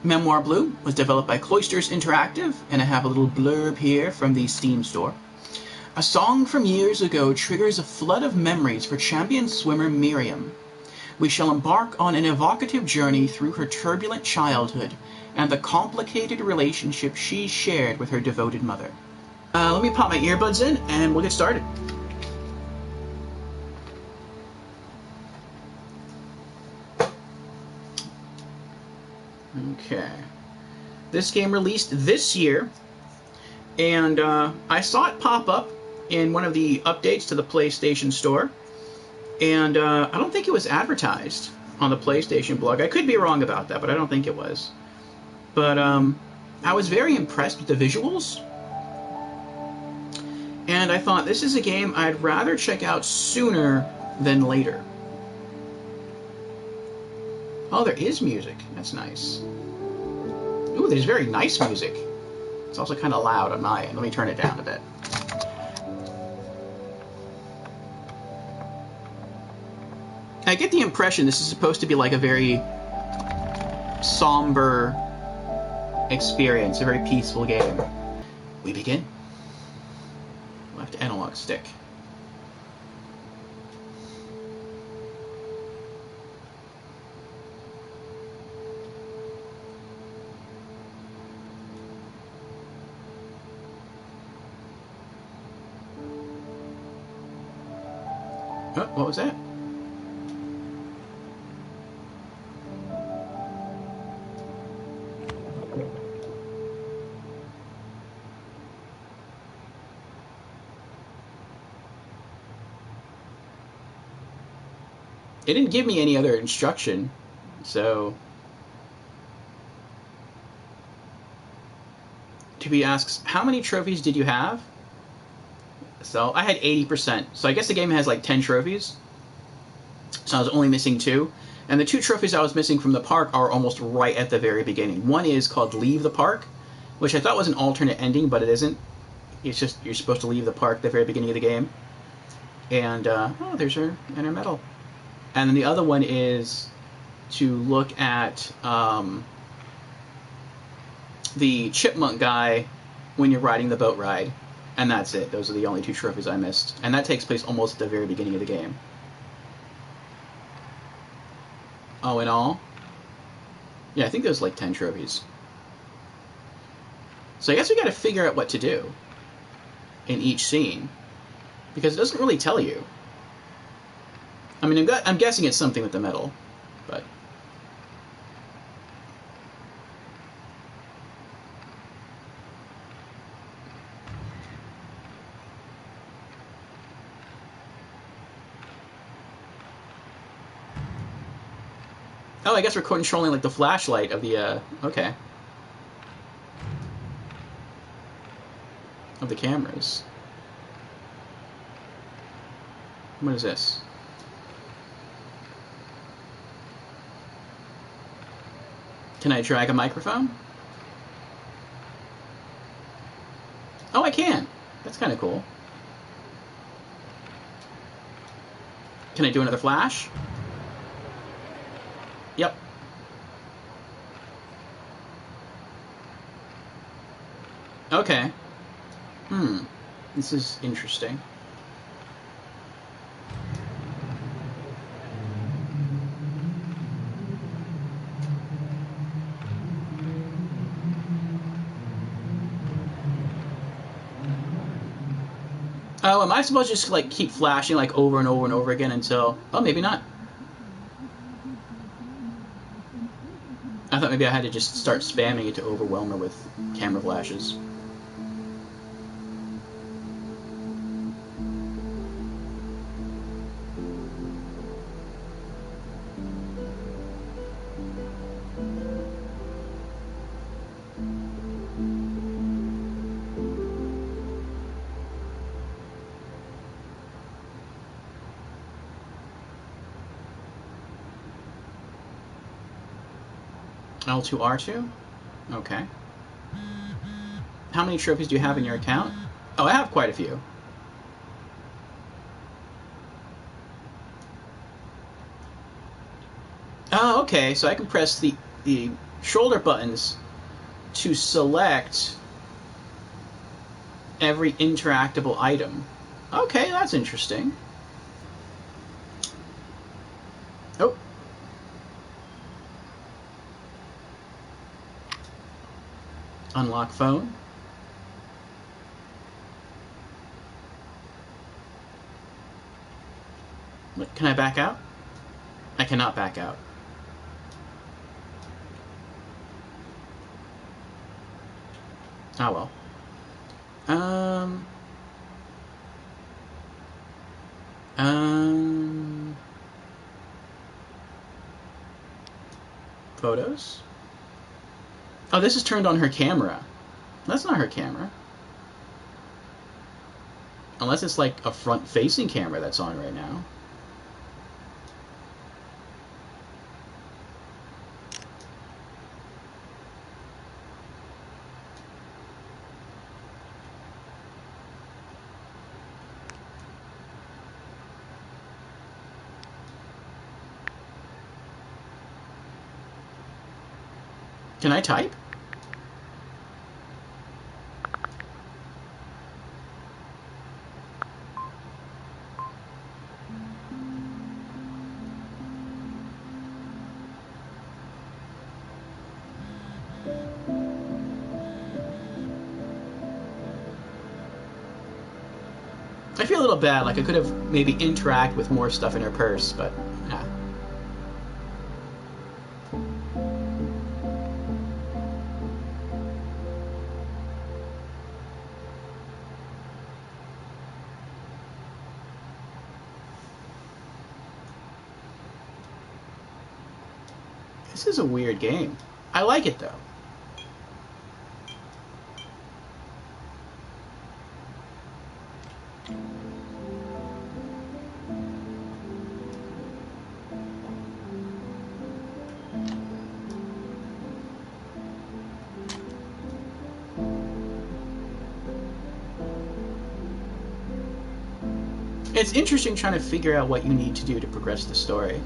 Memoir Blue was developed by Cloisters Interactive, and I have a little blurb here from the Steam store. A song from years ago triggers a flood of memories for champion swimmer Miriam. We shall embark on an evocative journey through her turbulent childhood and the complicated relationship she shared with her devoted mother. Let me pop my earbuds in and we'll get started. Okay. This game released this year, and I saw it pop up in one of the updates to the PlayStation Store, and I don't think it was advertised on the PlayStation blog. I could be wrong about that, but I don't think it was. But I was very impressed with the visuals, and I thought this is a game I'd rather check out sooner than later. Oh, there is music. That's nice. Ooh, there's very nice music. It's also kind of loud on my end. Let me turn it down a bit. I get the impression this is supposed to be like a very somber experience, a very peaceful game. We begin. Left analog stick. Oh, what was that? It didn't give me any other instruction, so... Tubi asks, how many trophies did you have? So I had 80%. So I guess the game has like 10 trophies. So I was only missing 2. And the 2 trophies I was missing from the park are almost right at the very beginning. One is called Leave the Park, which I thought was an alternate ending, but it isn't. It's just you're supposed to leave the park at the very beginning of the game. And, oh, there's her inner medal. And then the other one is to look at the chipmunk guy when you're riding the boat ride. And that's it. Those are the only 2 trophies I missed. And that takes place almost at the very beginning of the game. Oh, in all? Yeah, I think there's like 10 trophies. So I guess we gotta figure out what to do in each scene. Because it doesn't really tell you. I mean, I'm guessing it's something with the medal, but... Oh, I guess we're controlling, like, the flashlight of the, okay. Of the cameras. What is this? Can I drag a microphone? Oh, I can! That's kind of cool. Can I do another flash? Yep. Okay. This is interesting. Oh, am I supposed to just like keep flashing like over and over and over again until... Oh, maybe not. I thought maybe I had to just start spamming it to overwhelm her with camera flashes. L2, R2? Okay. How many trophies do you have in your account? Oh, I have quite a few. Oh, okay, so I can press the shoulder buttons to select every interactable item. Okay, that's interesting. Oh. Unlock phone. Can I back out? I cannot back out. Oh well. Photos? Oh, this is turned on her camera. That's not her camera. Unless it's like a front-facing camera that's on right now. Can I type? I feel a little bad, like I could have maybe interact with more stuff in her purse, but yeah. This is a weird game. I like it though. It's interesting trying to figure out what you need to do to progress the story.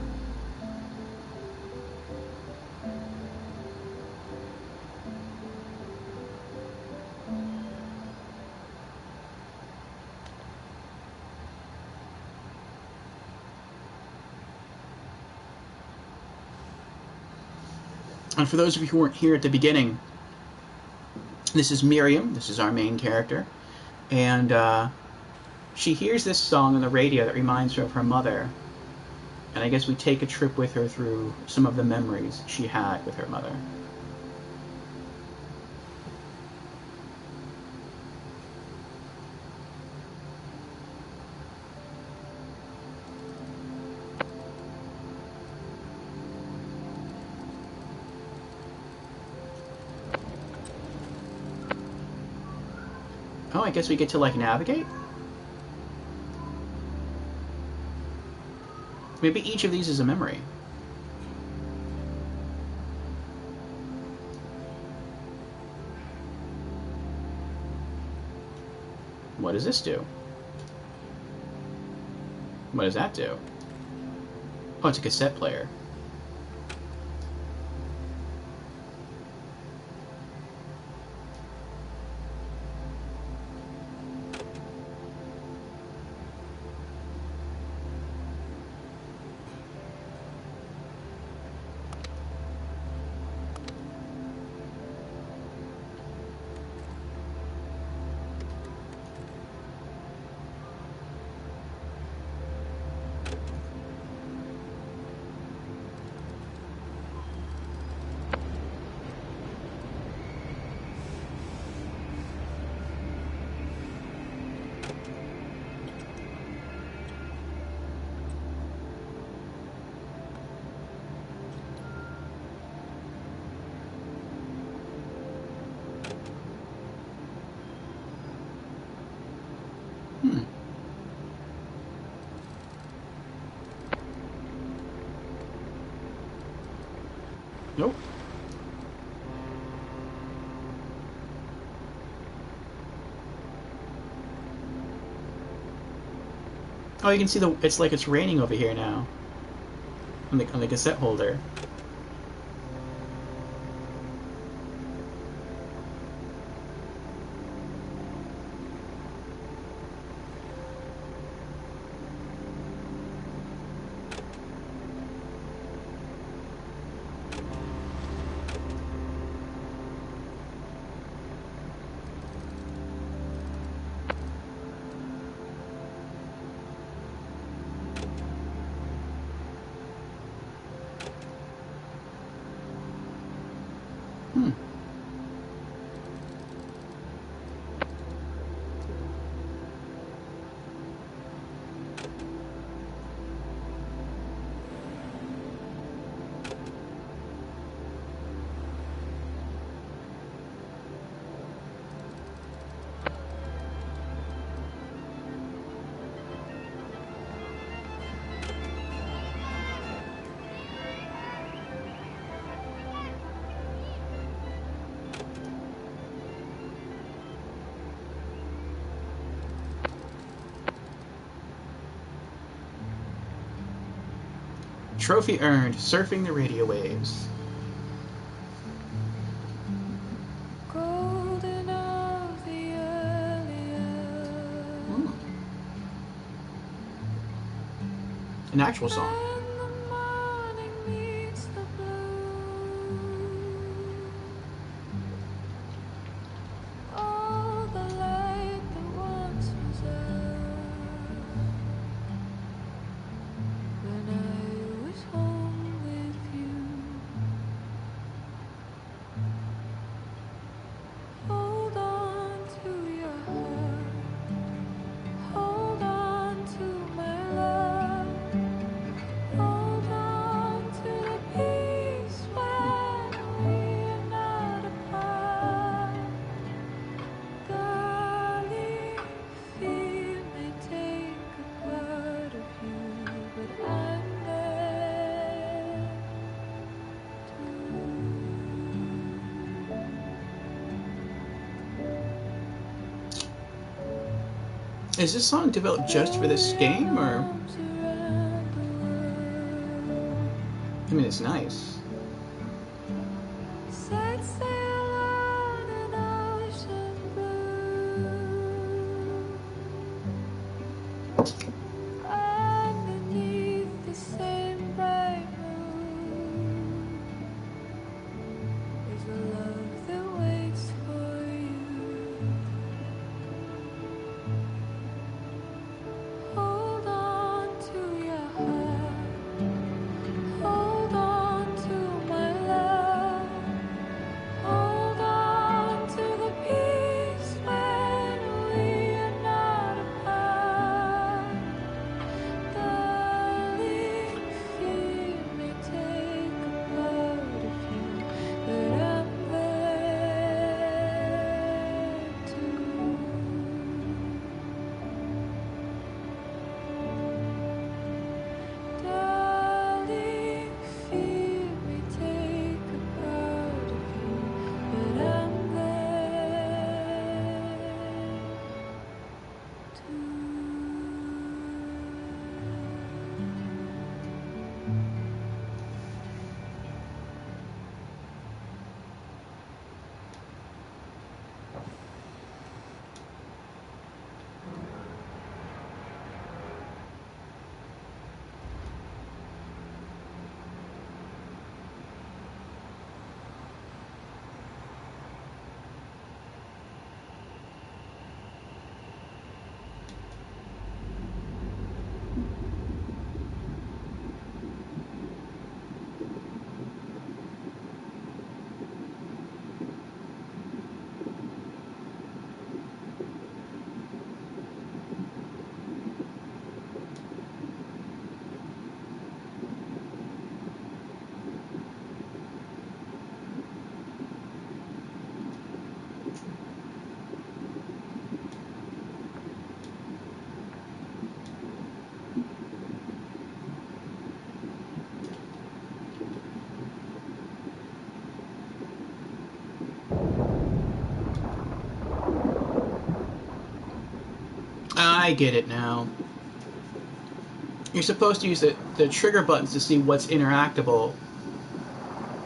And for those of you who weren't here at the beginning, this is Miriam. This is our main character. And she hears this song on the radio that reminds her of her mother. And I guess we take a trip with her through some of the memories she had with her mother. Oh, I guess we get to, like, navigate? Maybe each of these is a memory. What does this do? What does that do? Oh, it's a cassette player. Nope. Oh, you can see it's like it's raining over here now. On the cassette holder. Hmm. Trophy earned, surfing the radio waves. Golden of the early hour. An actual song. When the morning meets the blue, all the light that once was out. When I was home with you, hold on to your heart, hold on to my love, hold on to the peace when we are not apart. Darling, fear may take a part of you, but I'm there too. Is this song developed just for this game, or? Arms around the world. I mean, it's nice. Set sail on an ocean blue, and beneath the same bright moon is a love that waits for you. Hold on to your heart, hold on to my love, hold on to the peace when we are not apart. Darling, fear may take a part of you, but I'm there too. Darling, fear may take a part of you, but I'm there too. I get it now. You're supposed to use the trigger buttons to see what's interactable,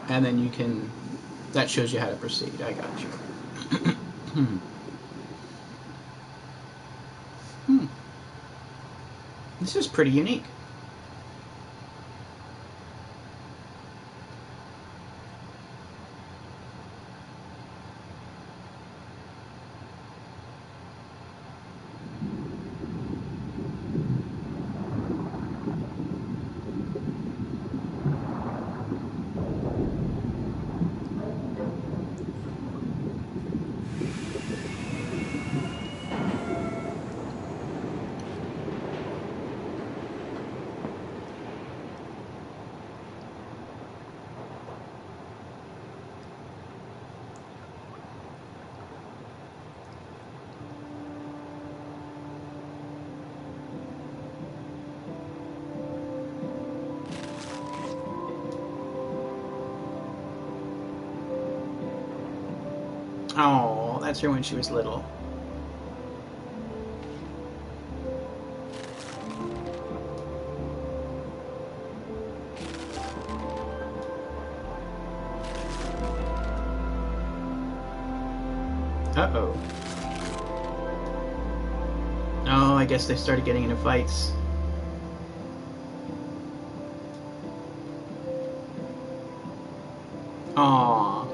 and then you can. That shows you how to proceed. I got you. This is pretty unique. Oh, that's her when she was little. Uh-oh. Oh, I guess they started getting into fights. Aww.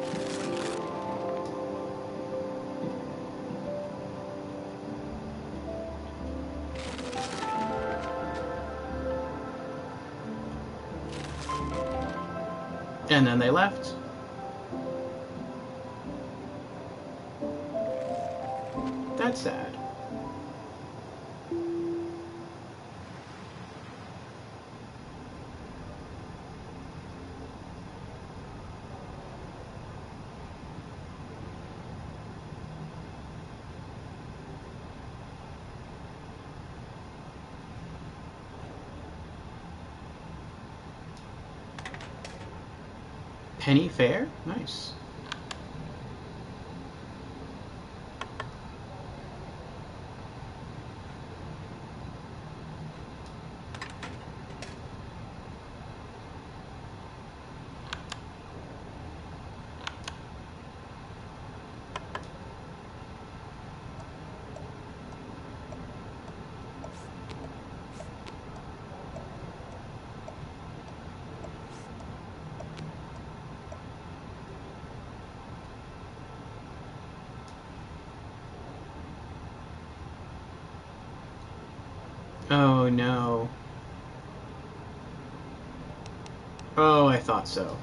And then they left. That's sad. Penny Fair? Nice. Oh no. Oh, I thought so.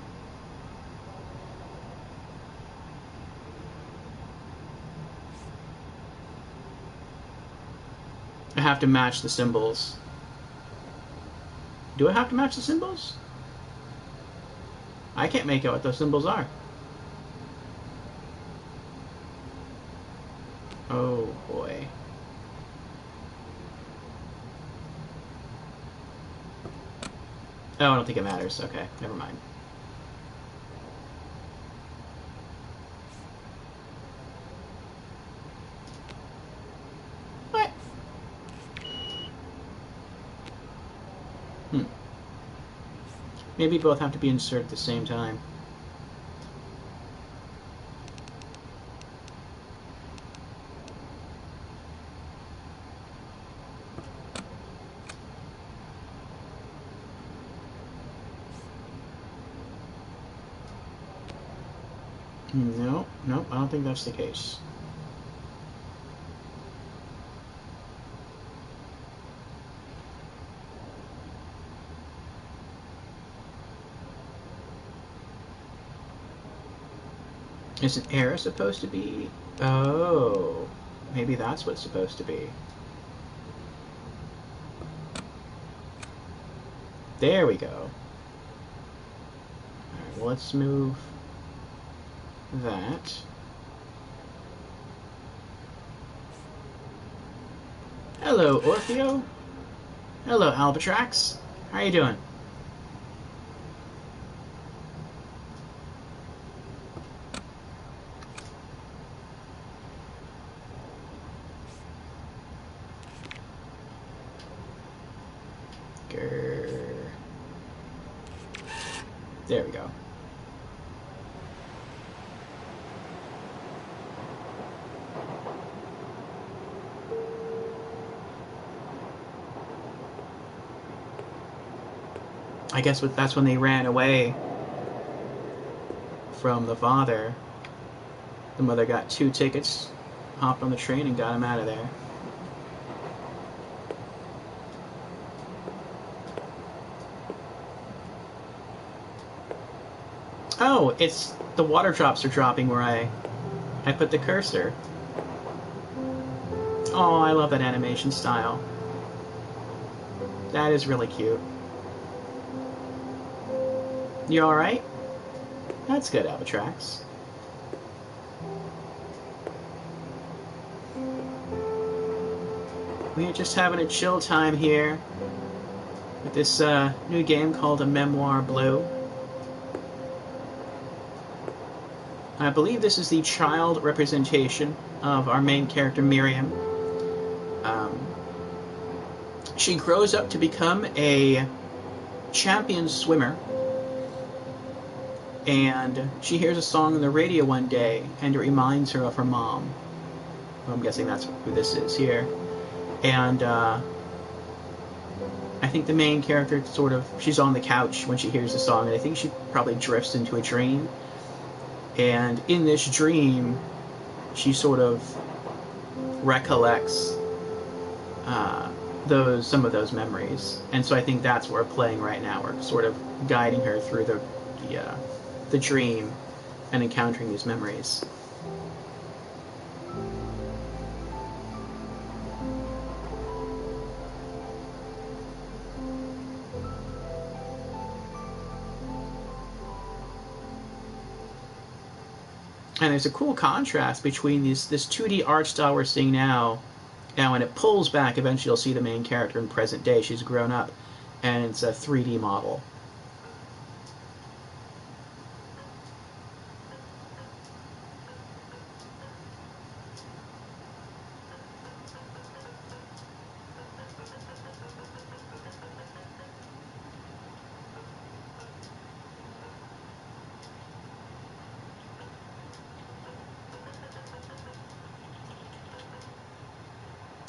I have to match the symbols. Do I have to match the symbols? I can't make out what those symbols are. Oh boy. Oh, I don't think it matters. Okay, never mind. What? Maybe both have to be inserted at the same time. No, no, I don't think that's the case. Is an error supposed to be? Oh, maybe that's what's supposed to be. There we go. Alright, well, let's move that. Hello, Orfeo. Hello, Albatrax. How you doing? Grr. There we go. I guess that's when they ran away from the father. The mother got 2 tickets, hopped on the train, and got him out of there. Oh, it's the water drops are dropping where I put the cursor. Oh, I love that animation style. That is really cute. You alright? That's good, Albatrax. We're just having a chill time here with this new game called A Memoir Blue. I believe this is the child representation of our main character, Miriam. Um, she grows up to become a champion swimmer, and she hears a song on the radio one day, and it reminds her of her mom. Well, I'm guessing that's who this is here. And I think the main character she's on the couch when she hears the song, and I think she probably drifts into a dream. And in this dream, she sort of recollects some of those memories, and so I think that's what we're playing right now. We're sort of guiding her through the dream and encountering these memories. And there's a cool contrast between this 2D art style we're seeing now. Now, when it pulls back, eventually you'll see the main character in present day. She's grown up, and it's a 3D model.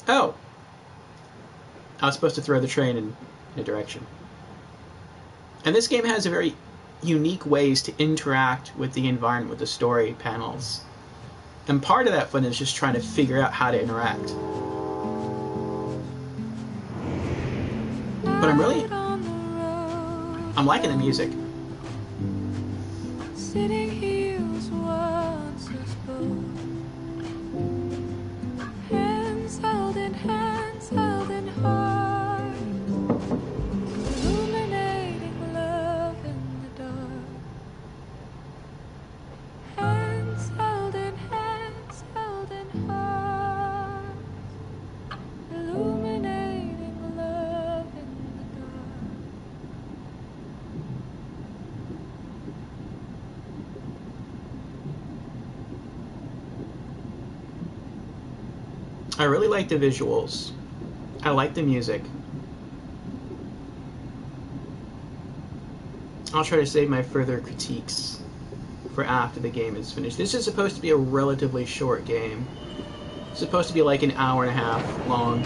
Oh! I was supposed to throw the train in a direction. And this game has a very unique ways to interact with the environment, with the story panels. And part of that fun is just trying to figure out how to interact. But I'm liking the music. Sitting heels once as both. Hands held in heart. Illuminating love in the dark. Hands held in heart. Illuminating love in the dark. I really like the visuals. I like the music. I'll try to save my further critiques for after the game is finished. This is supposed to be a relatively short game. It's supposed to be like an hour and a half long.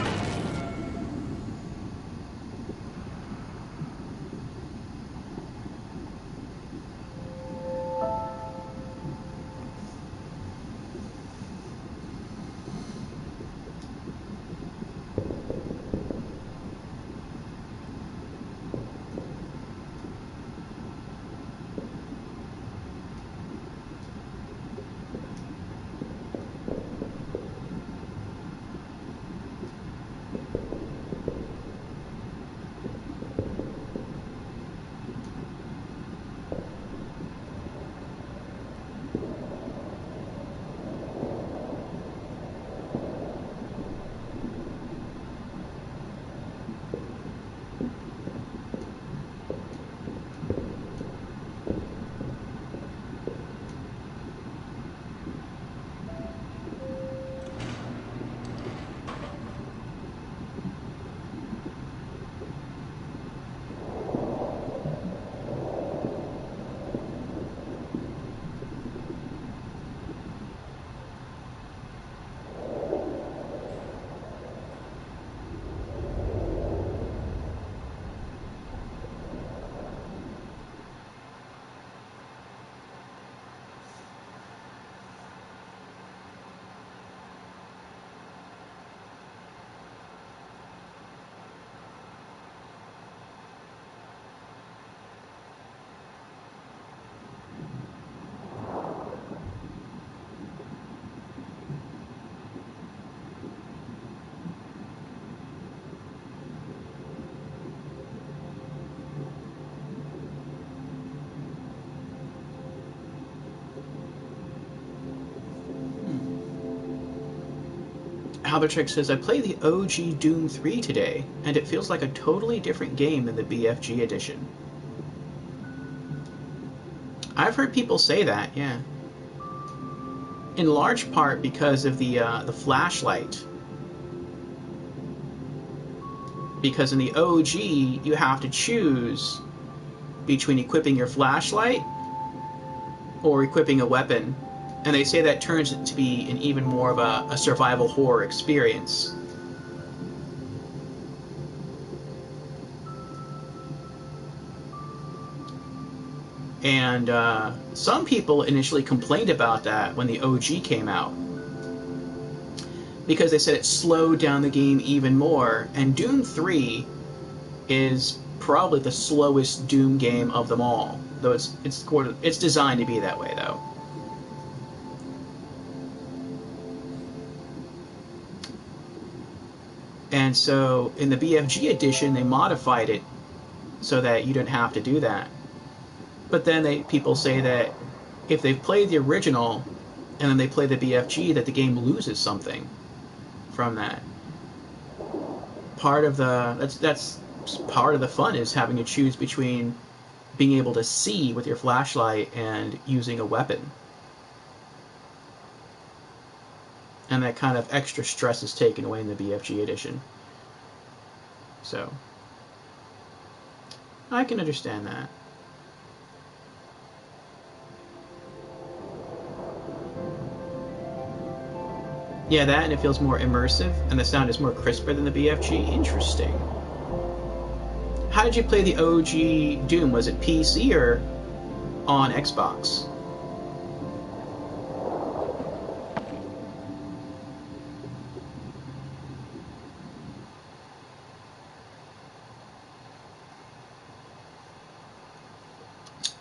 Albertrick says, I played the OG Doom 3 today, and it feels like a totally different game than the BFG edition. I've heard people say that, yeah. in large part because of the flashlight. Because in the OG, you have to choose between equipping your flashlight or equipping a weapon. And they say that turns it to be an even more of a survival horror experience. And some people initially complained about that when the OG came out, because they said it slowed down the game even more. And Doom 3 is probably the slowest Doom game of them all, though it's designed to be that way, though. And so in the BFG edition, they modified it so that you didn't have to do that. But then people say that if they've played the original and then they play the BFG, that the game loses something from that. That's part of the fun, is having to choose between being able to see with your flashlight and using a weapon. And that kind of extra stress is taken away in the BFG edition. So I can understand that. Yeah, that, and it feels more immersive, and the sound is more crisper than the BFG. Interesting. How did you play the OG Doom? Was it PC or on Xbox?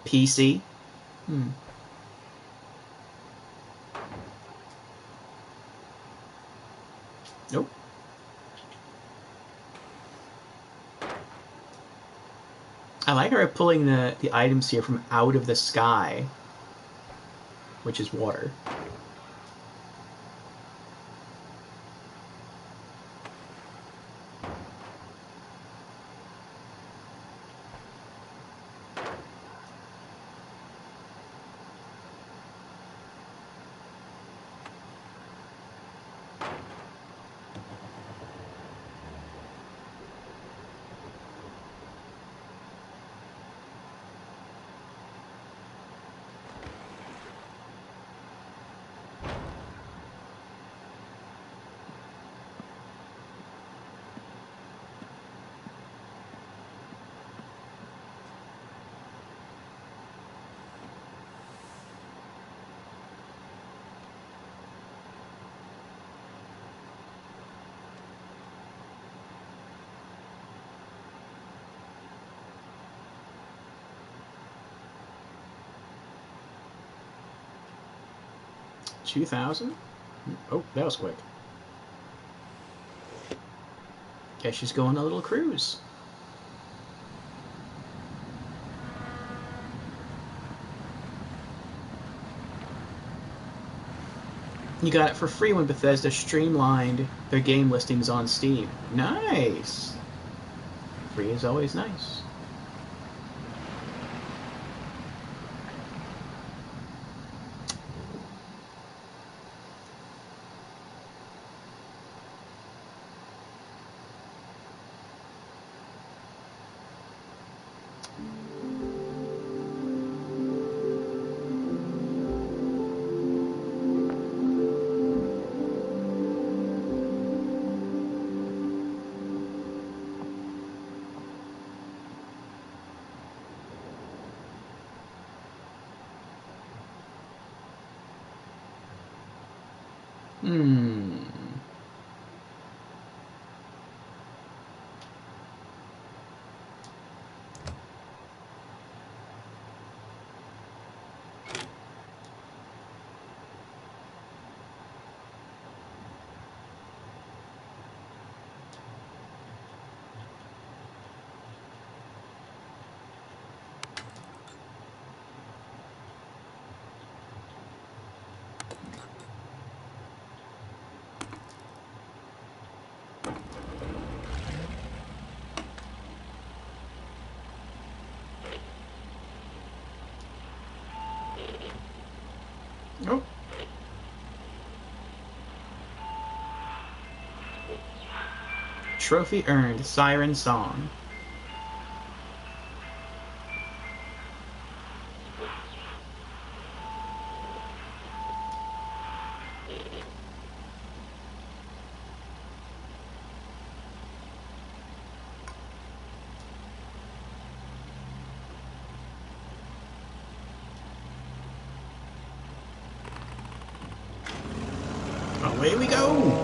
PC? Nope. I like how we're pulling the items here from out of the sky, which is water. $2,000? Oh, that was quick. Guess she's going on a little cruise. You got it for free when Bethesda streamlined their game listings on Steam. Nice! Free is always nice. Oh. Trophy earned. Siren Song. Away we go!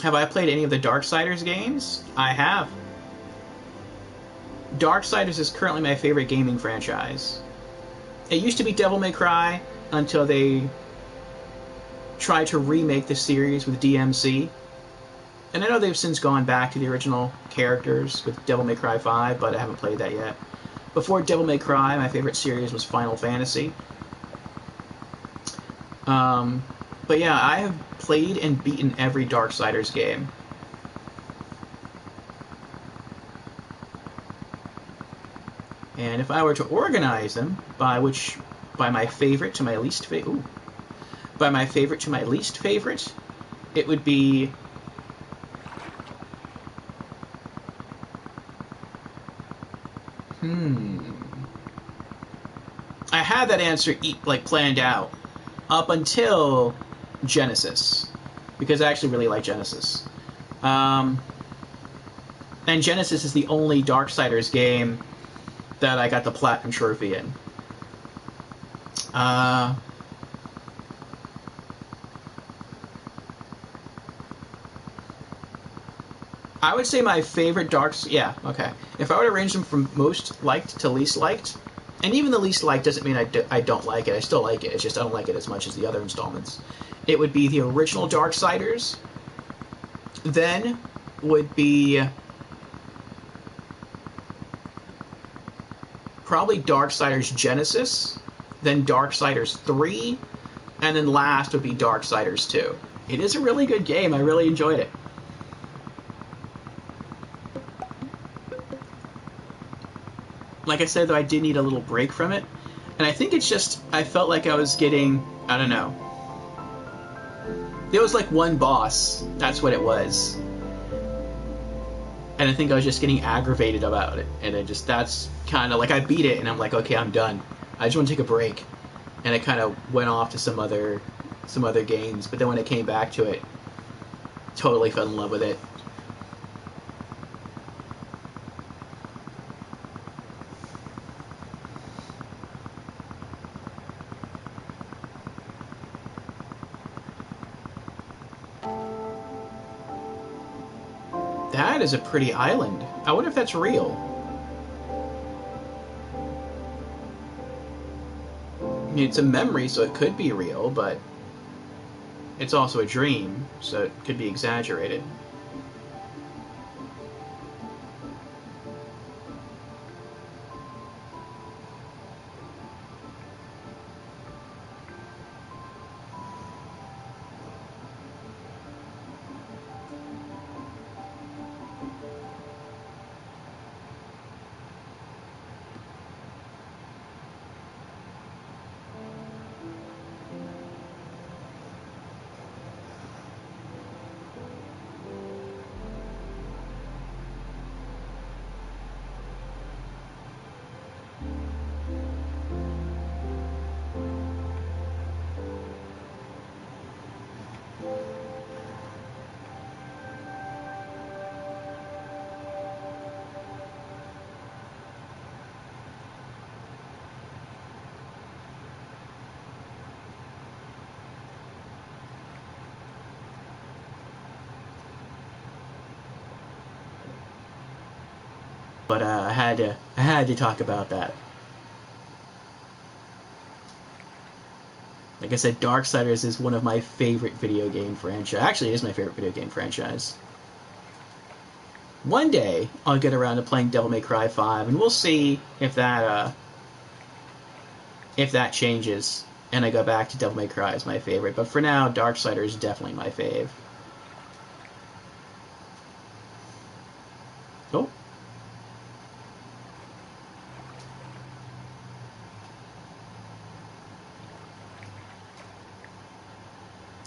Have I played any of the Darksiders games? I have. Darksiders is currently my favorite gaming franchise. It used to be Devil May Cry until they tried to remake the series with DMC. And I know they've since gone back to the original characters with Devil May Cry 5, but I haven't played that yet. Before Devil May Cry, my favorite series was Final Fantasy. But yeah, I have played and beaten every Darksiders game. And if I were to organize them by my favorite to my least favorite, by my favorite to my least favorite, it would be I had that answer planned out up until Genesis, because I actually really like Genesis. And Genesis is the only Darksiders game that I got the Platinum Trophy in. I would say my favorite yeah, okay. If I were to range them from most liked to least liked, and even the least liked doesn't mean I don't like it. I still like it. It's just I don't like it as much as the other installments. It would be the original Darksiders. Then would be probably Darksiders Genesis, then Darksiders 3, and then last would be Darksiders 2. It is a really good game. I really enjoyed it. Like I said, though, I did need a little break from it. And I think it's just, I felt like I was getting, I don't know. There was like one boss. That's what it was. And I think I was just getting aggravated about it. And that's kind of like I beat it and I'm like, okay, I'm done. I just want to take a break. And I kind of went off to some other games. But then when I came back to it, totally fell in love with it. That is a pretty island. I wonder if that's real. I mean, it's a memory, so it could be real, but it's also a dream, so it could be exaggerated. But I had to talk about that. Like I said, Darksiders is one of my favorite video game franchise. Actually, it is my favorite video game franchise. One day, I'll get around to playing Devil May Cry 5, and we'll see if that changes, and I go back to Devil May Cry as my favorite. But for now, Darksiders is definitely my fave. Oh.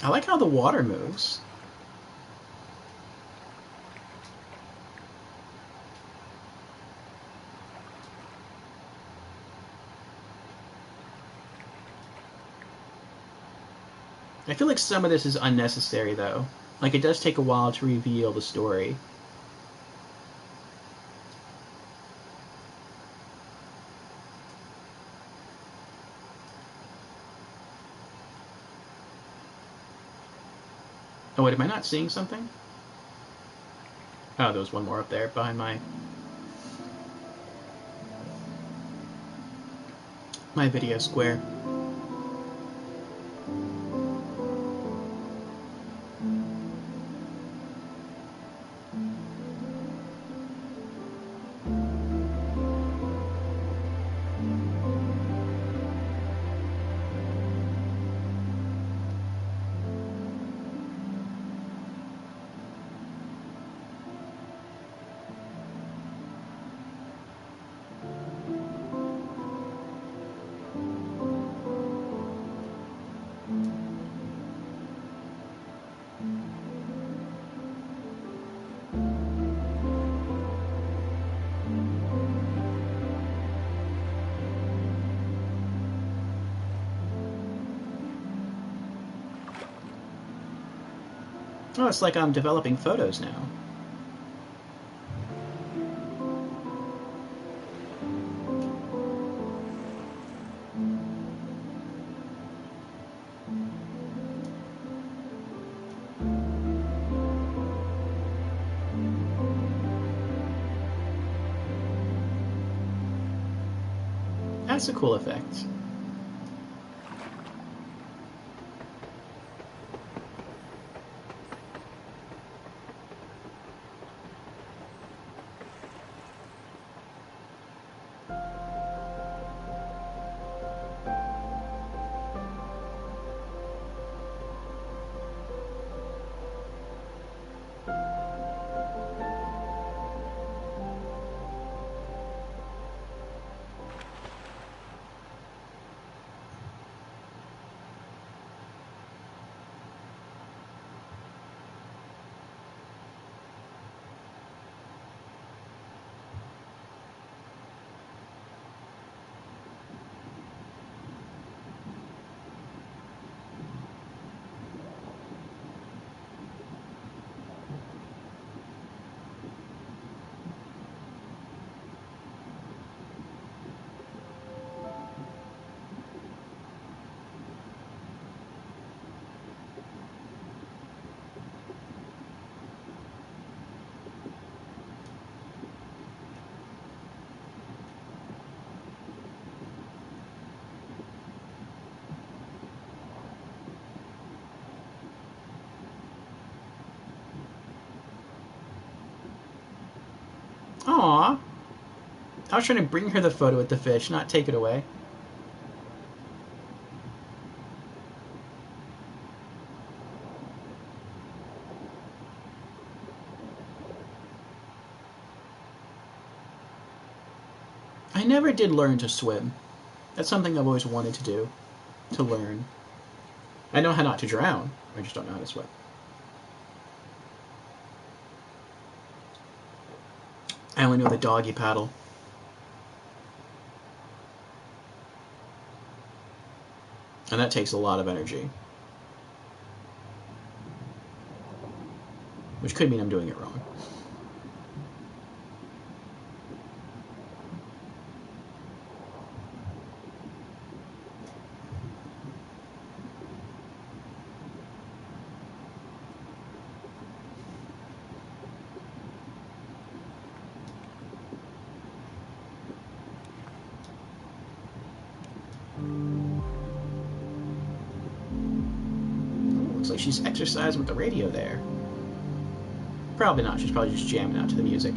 I like how the water moves. I feel like some of this is unnecessary, though. Like, it does take a while to reveal the story. Oh, wait, am I not seeing something? Oh, there was one more up there behind my video square. Oh, it's like I'm developing photos now. That's a cool effect. Aww. I was trying to bring her the photo with the fish, not take it away. I never did learn to swim. That's something I've always wanted to do. To learn. I know how not to drown. I just don't know how to swim. I only know the doggy paddle. And that takes a lot of energy. Which could mean I'm doing it wrong. Ooh, looks like she's exercising with the radio there. Probably not. She's probably just jamming out to the music.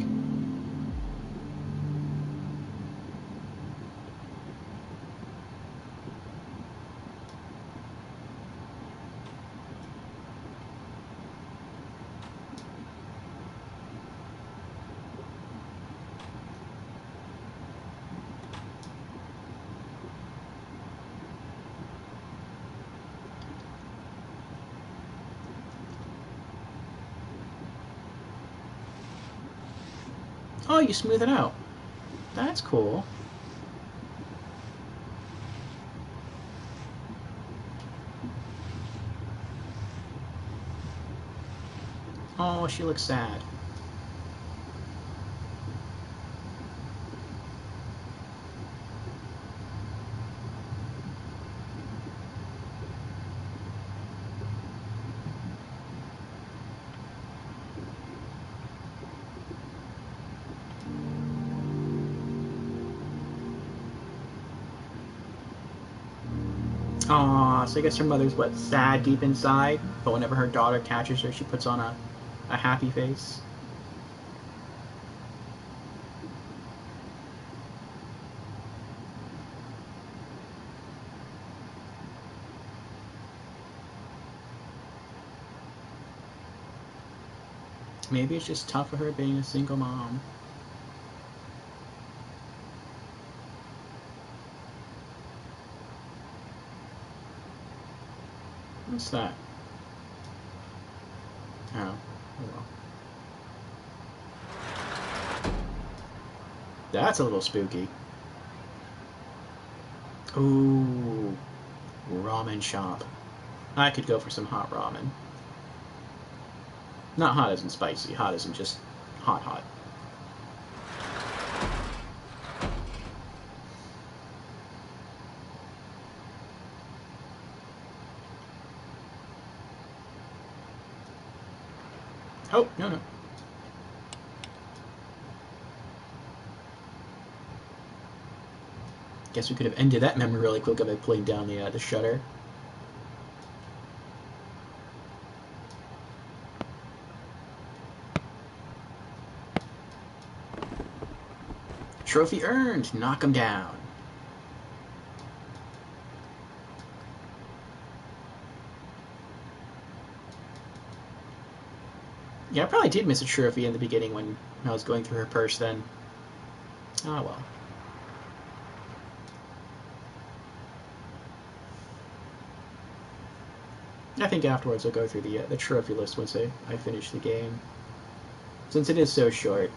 Oh, you smooth it out. That's cool. Oh, she looks sad. Aw, so I guess her mother's what, sad deep inside, but whenever her daughter catches her, she puts on a happy face. Maybe it's just tough for her being a single mom. What's that? Oh, well. That's a little spooky. Ooh, ramen shop. I could go for some hot ramen. Not hot as in spicy, hot as in just hot, hot. Oh, no, no. Guess we could have ended that memory really quick by pulling down the shutter. Trophy earned. Knock him down. Yeah, I probably did miss a trophy in the beginning when I was going through her purse then. Oh well. I think afterwards I'll go through the trophy list once I finish the game. Since it is so short,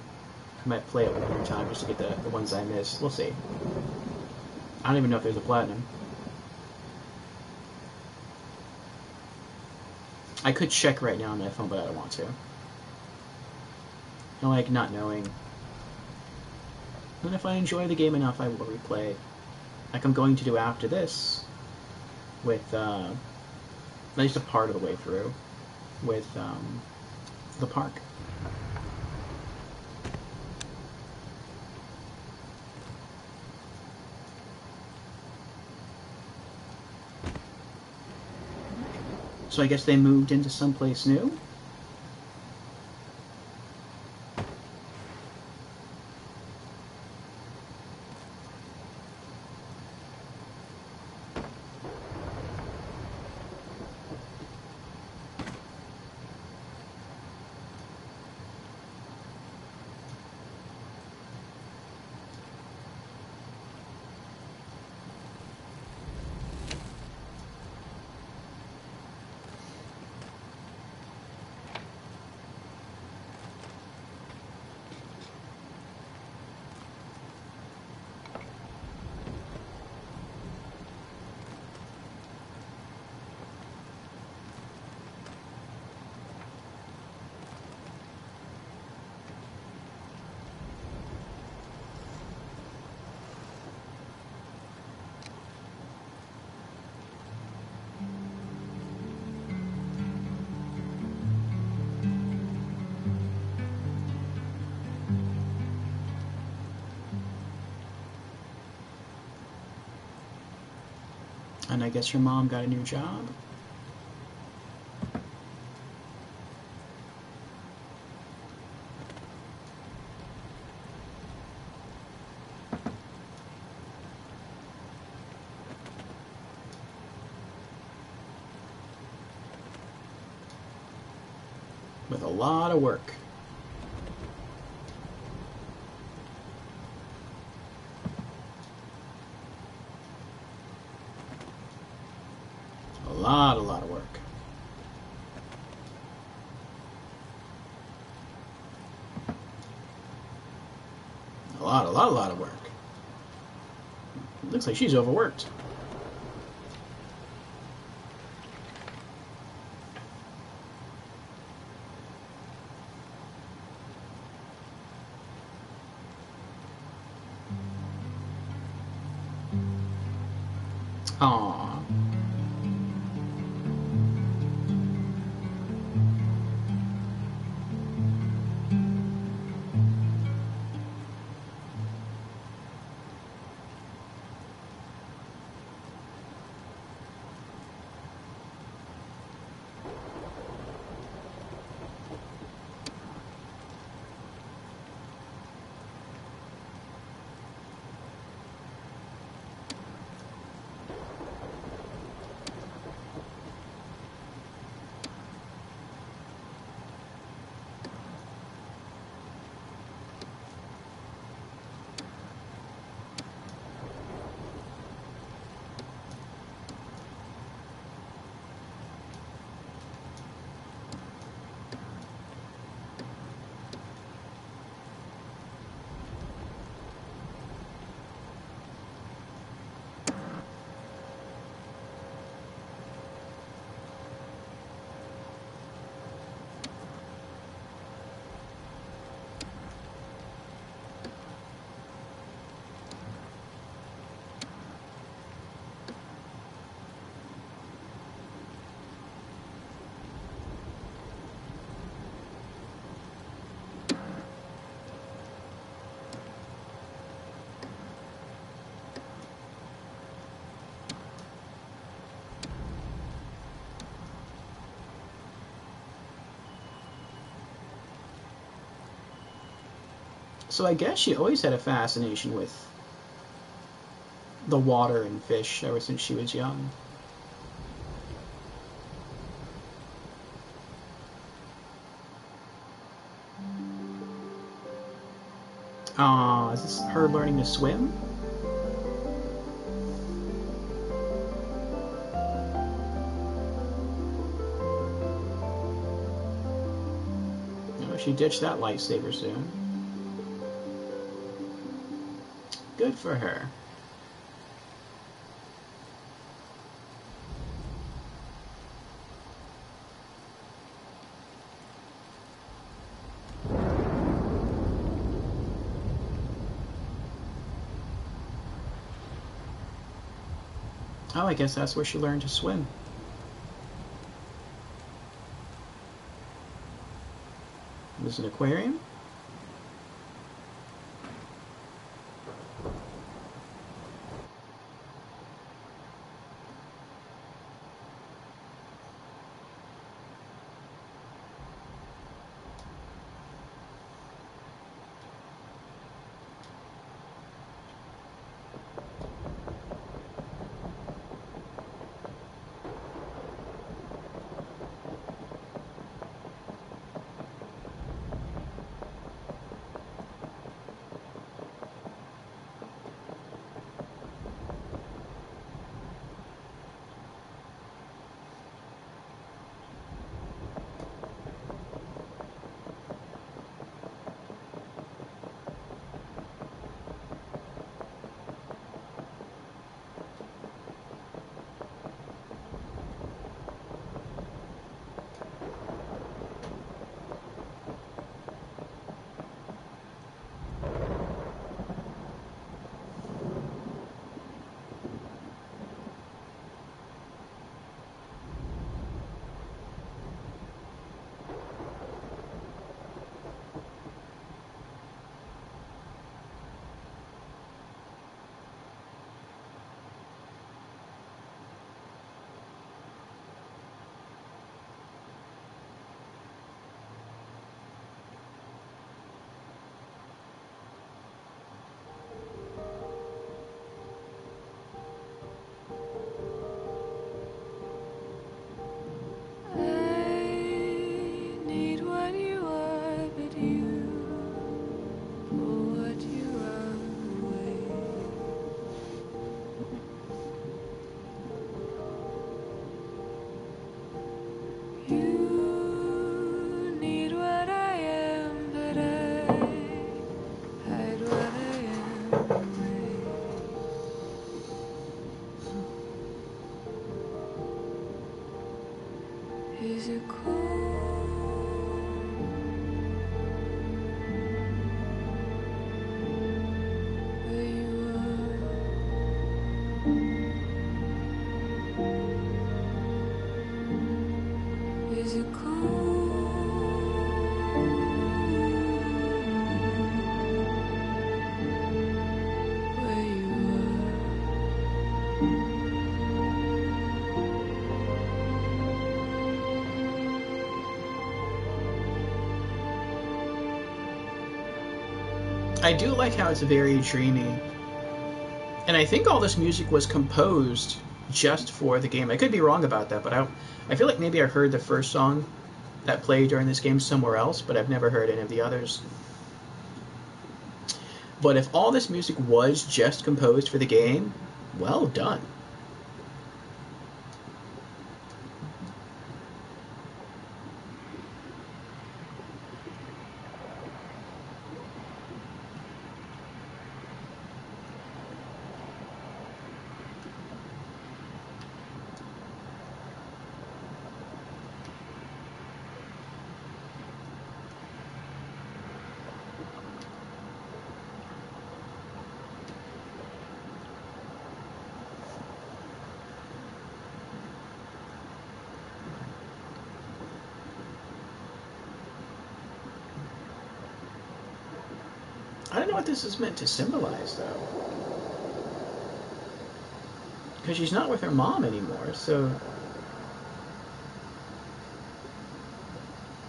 I might play it one more time just to get the ones I missed. We'll see. I don't even know if there's a platinum. I could check right now on my phone, but I don't want to. I like not knowing. And if I enjoy the game enough, I will replay. Like I'm going to do after this, with at least a part of the way through, with the park. So I guess they moved into someplace new? And I guess your mom got a new job? With a lot of work. A lot of work. lot of work. Looks like she's overworked. Aww. So I guess she always had a fascination with the water and fish ever since she was young. Is this her learning to swim? Oh, she ditched that lifesaver soon. Good for her. Oh, I guess that's where she learned to swim. There's an aquarium? I do like how it's very dreamy. And I think all this music was composed just for the game. I could be wrong about that, but I feel like maybe I heard the first song that played during this game somewhere else, but I've never heard any of the others. But if all this music was just composed for the game, well done. I don't know what this is meant to symbolize, though. Because she's not with her mom anymore, so...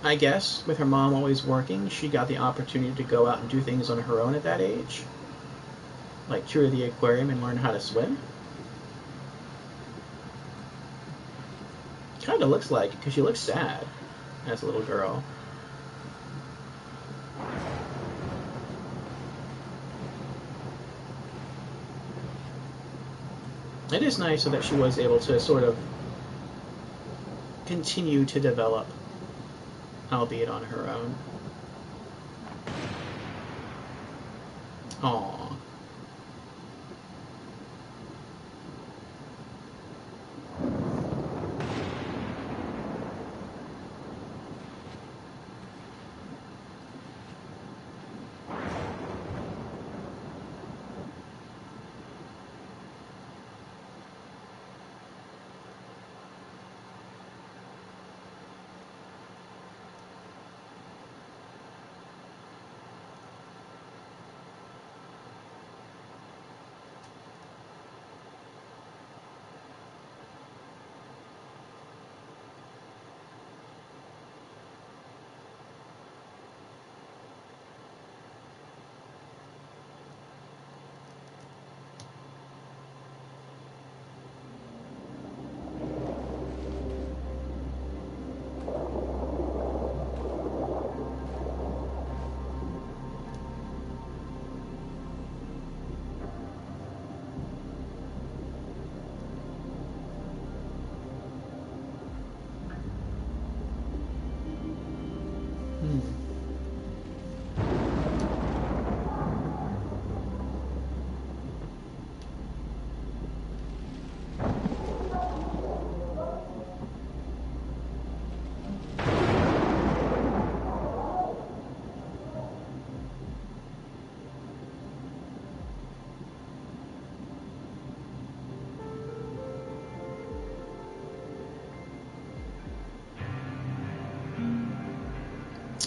I guess, with her mom always working, she got the opportunity to go out and do things on her own at that age. Like tour the aquarium and learn how to swim. Kind of looks like it, because she looks sad as a little girl. It is nice so that she was able to sort of continue to develop, albeit on her own. Aww.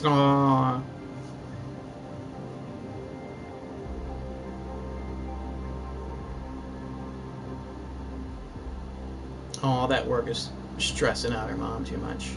Aww. All that work is stressing out her mom too much.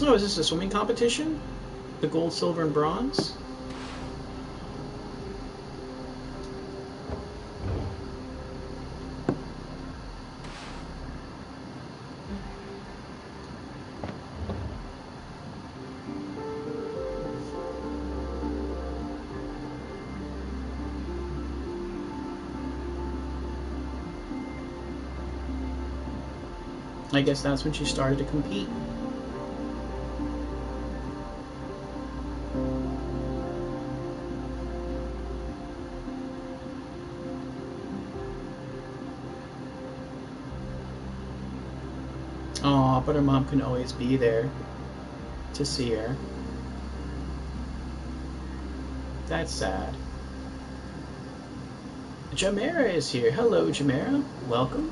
Oh, is this a swimming competition? The gold, silver, and bronze? I guess that's when she started to compete. Aw, but her mom couldn't always be there to see her. That's sad. Jamera is here. Hello, Jamera. Welcome.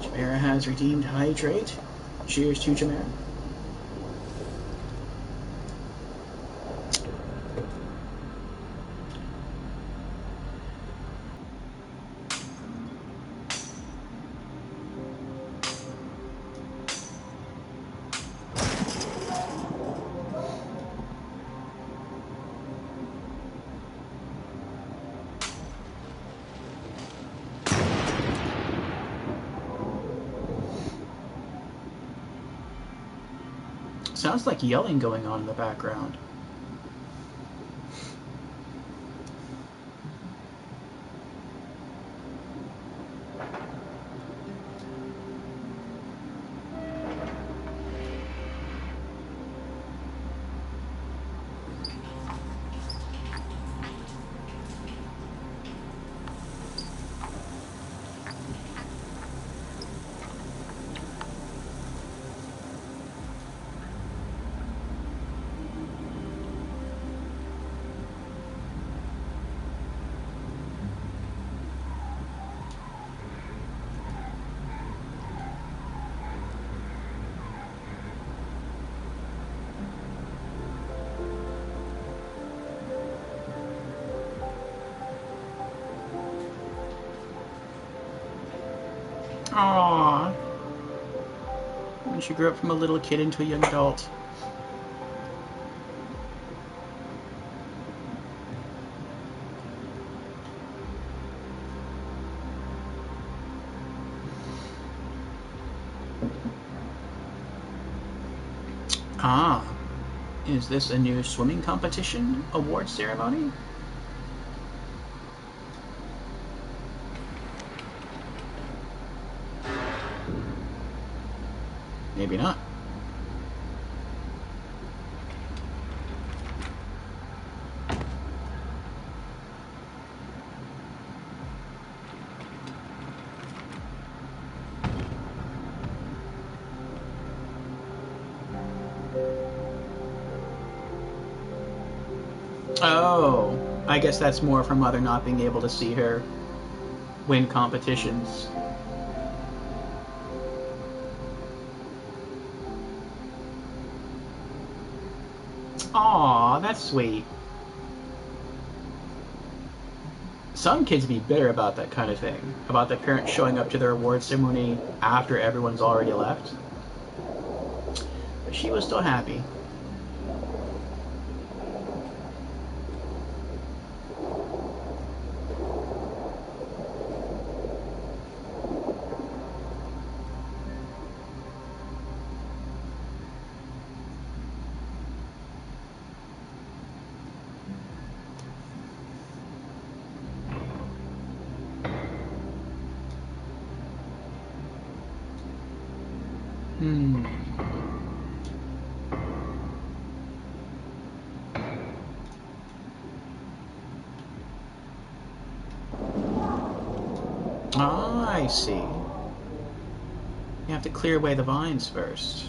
Jamera has redeemed Hydrate. Cheers to Jamera. Sounds like yelling going on in the background. Aww. When she grew up from a little kid into a young adult. Ah. Is this a new swimming competition award ceremony? Maybe not. Oh, I guess that's more of her mother not being able to see her win competitions. Aw, that's sweet. Some kids be bitter about that kind of thing, about the parents showing up to their award ceremony after everyone's already left. But she was still happy. Oh, I see. You have to clear away the vines first.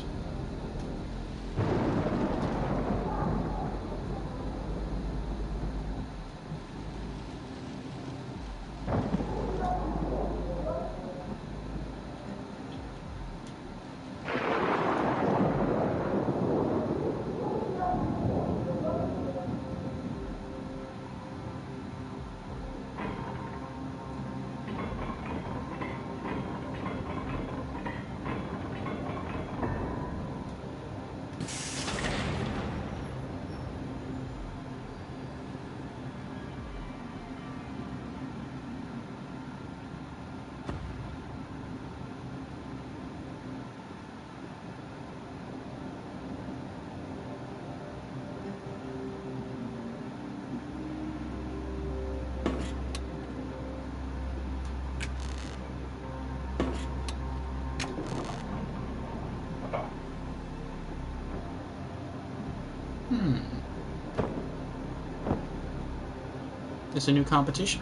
It's a new competition.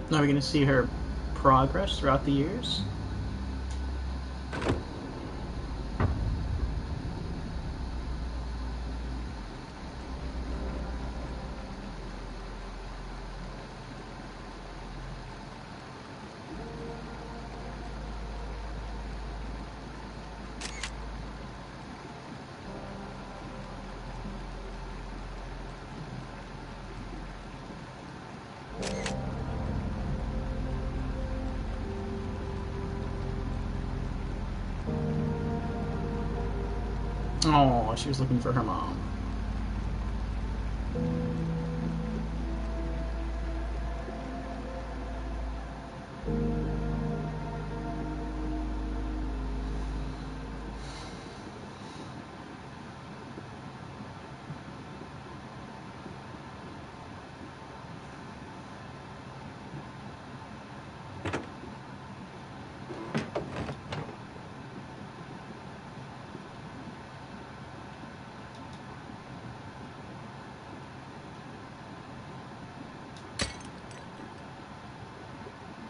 Now we're going to see her progress throughout the years. Oh, she was looking for her mom.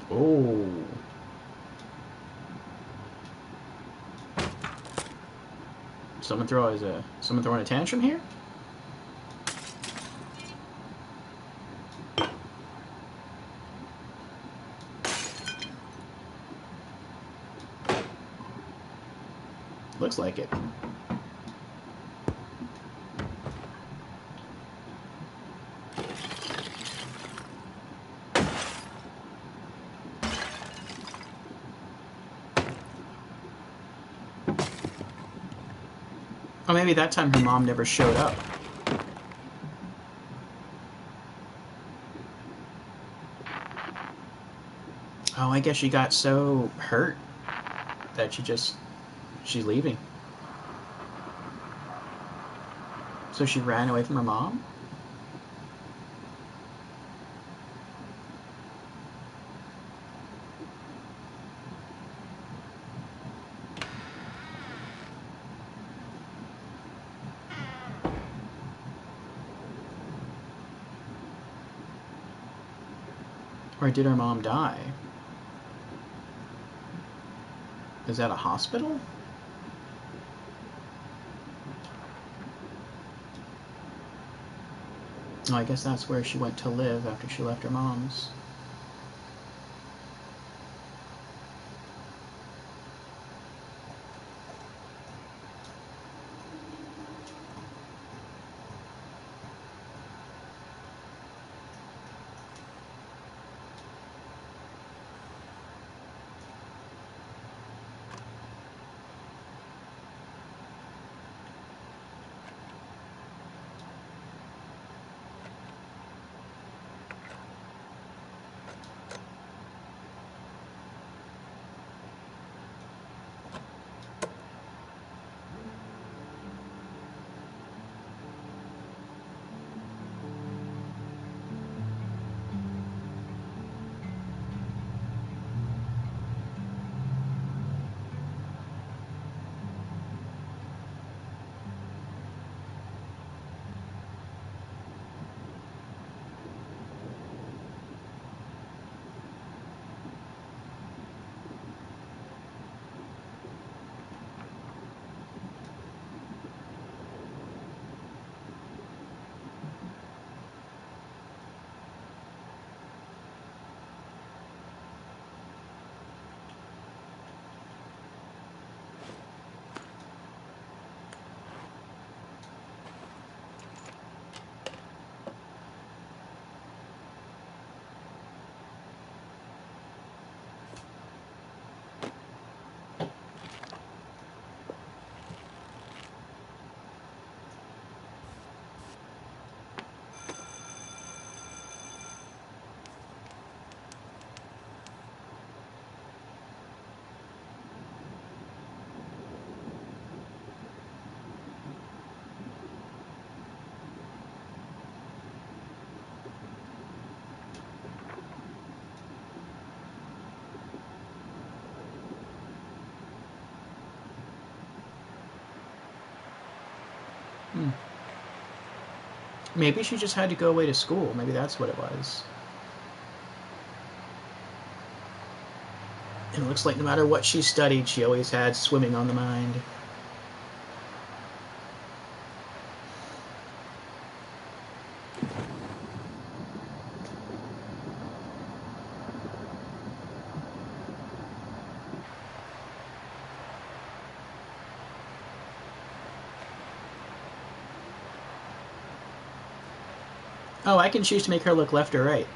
Oh. Someone throwing a tantrum here? Looks like it. Oh, maybe that time her mom never showed up. Oh, I guess she got so hurt that she's leaving. So she ran away from her mom? Or did her mom die? Is that a hospital? Oh, I guess that's where she went to live after she left her mom's. Hmm. Maybe she just had to go away to school. Maybe that's what it was. And it looks like no matter what she studied, she always had swimming on the mind. Oh, I can choose to make her look left or right.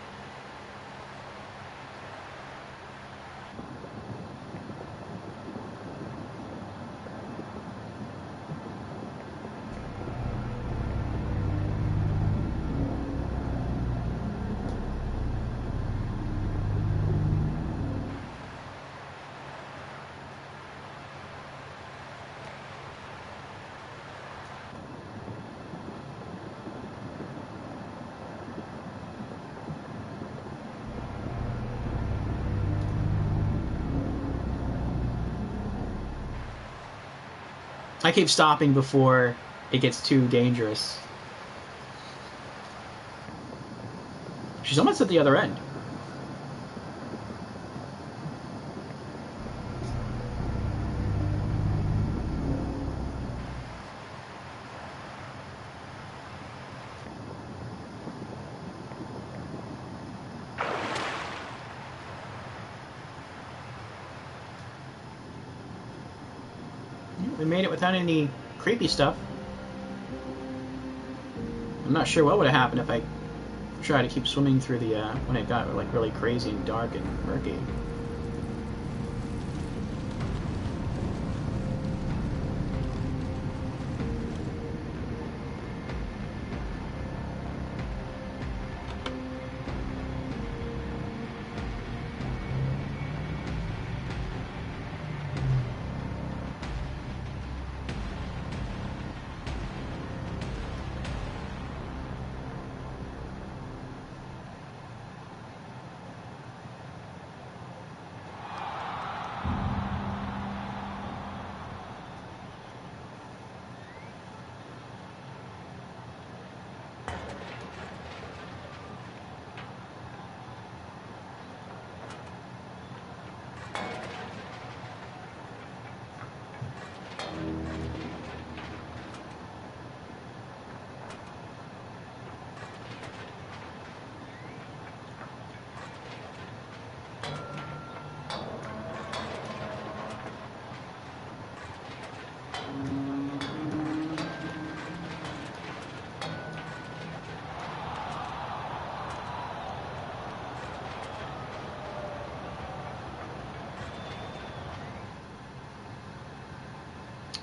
I keep stopping before it gets too dangerous. She's almost at the other end. We made it without any creepy stuff. I'm not sure what would have happened if I tried to keep swimming through the when it got like really crazy and dark and murky.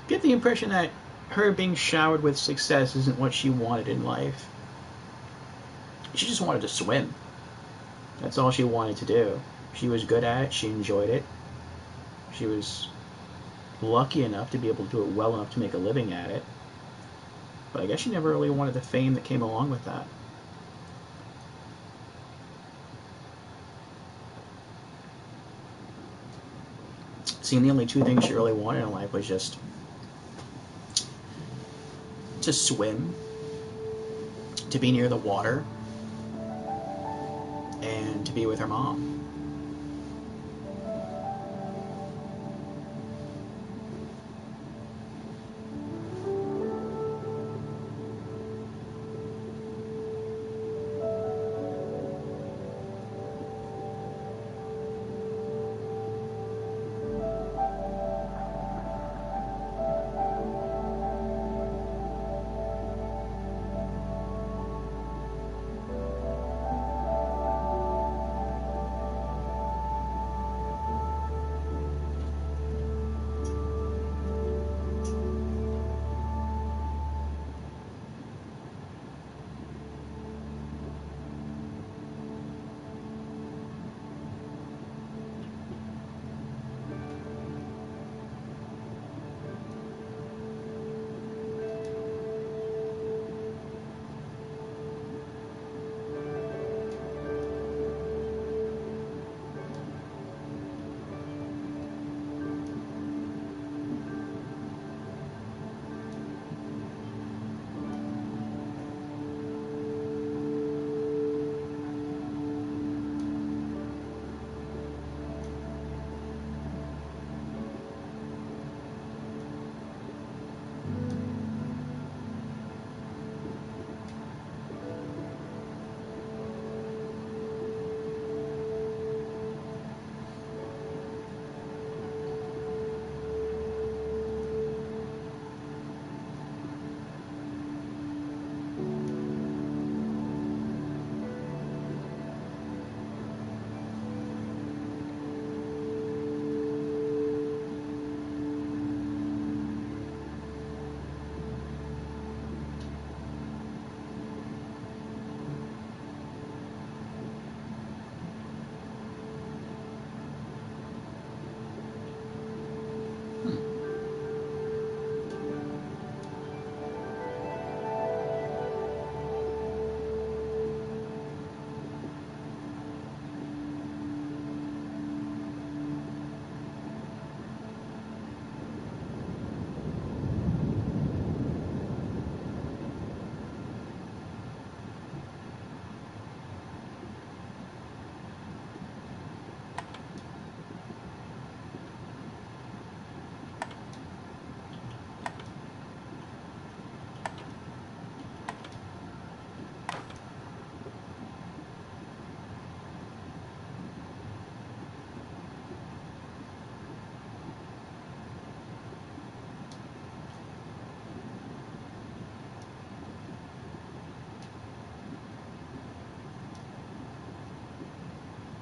Get the impression that her being showered with success isn't what she wanted in life. She just wanted to swim. That's all she wanted to do. She was good at it. She enjoyed it. She was lucky enough to be able to do it well enough to make a living at it. But I guess she never really wanted the fame that came along with that. Seeing the only two things she really wanted in life was just to swim, to be near the water, and to be with her mom.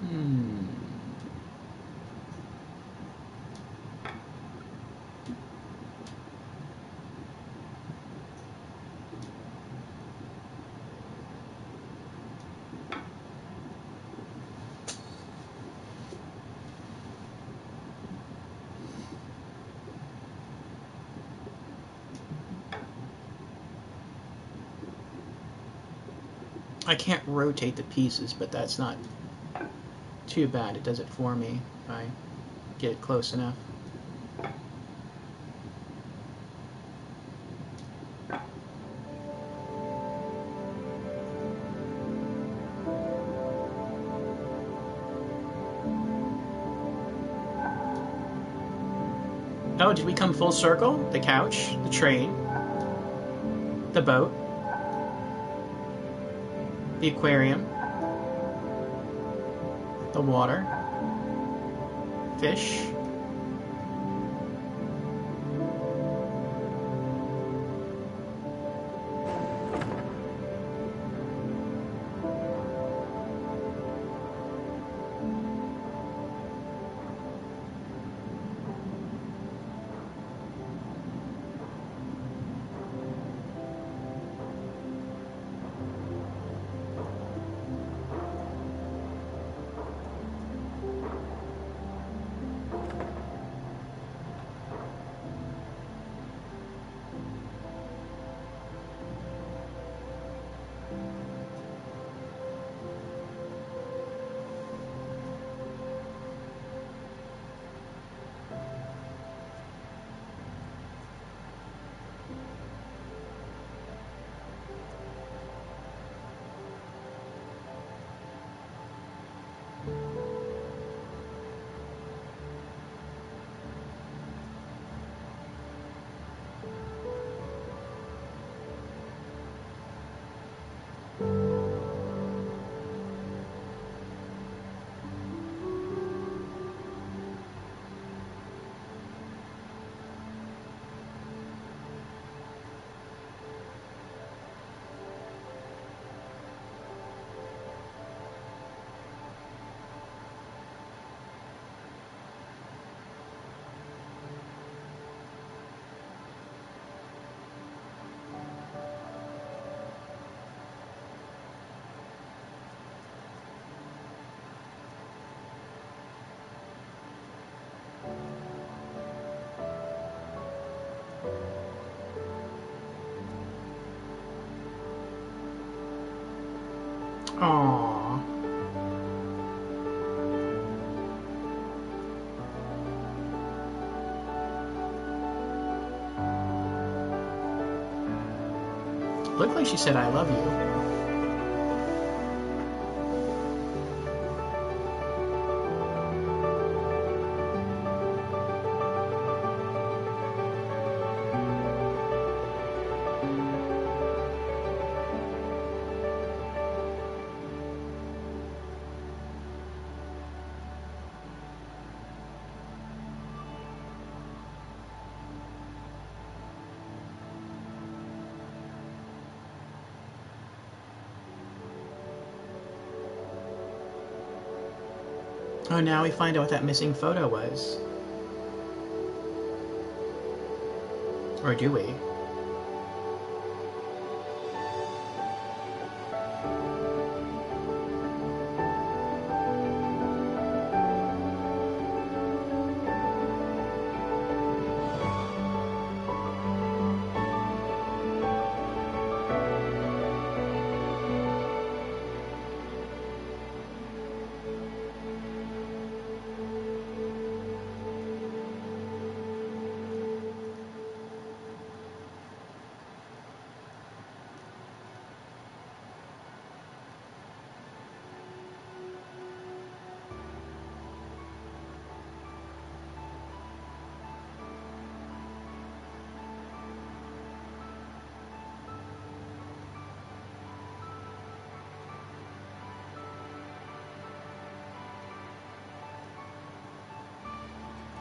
Hmm. I can't rotate the pieces, but that's not too bad. It does it for me if I get it close enough. Oh, did we come full circle? The couch, the train, the boat, the aquarium, the water, fish. Aww. Looked like she said, "I love you." Oh, now we find out what that missing photo was. Or do we?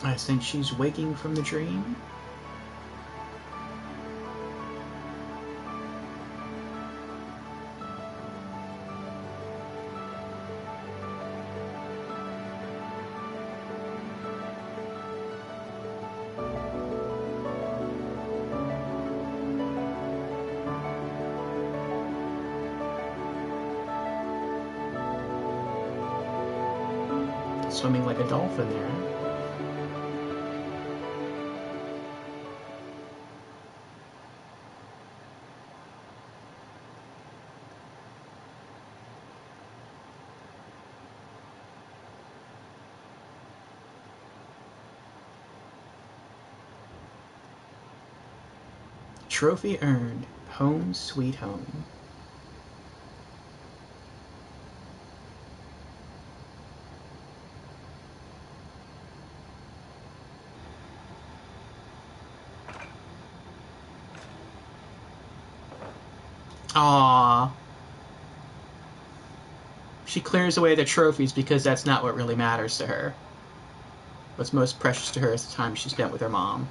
I think she's waking from the dream. swimming like a dolphin there. Trophy earned. Home sweet home. Aww. She clears away the trophies because that's not what really matters to her. What's most precious to her is the time she spent with her mom.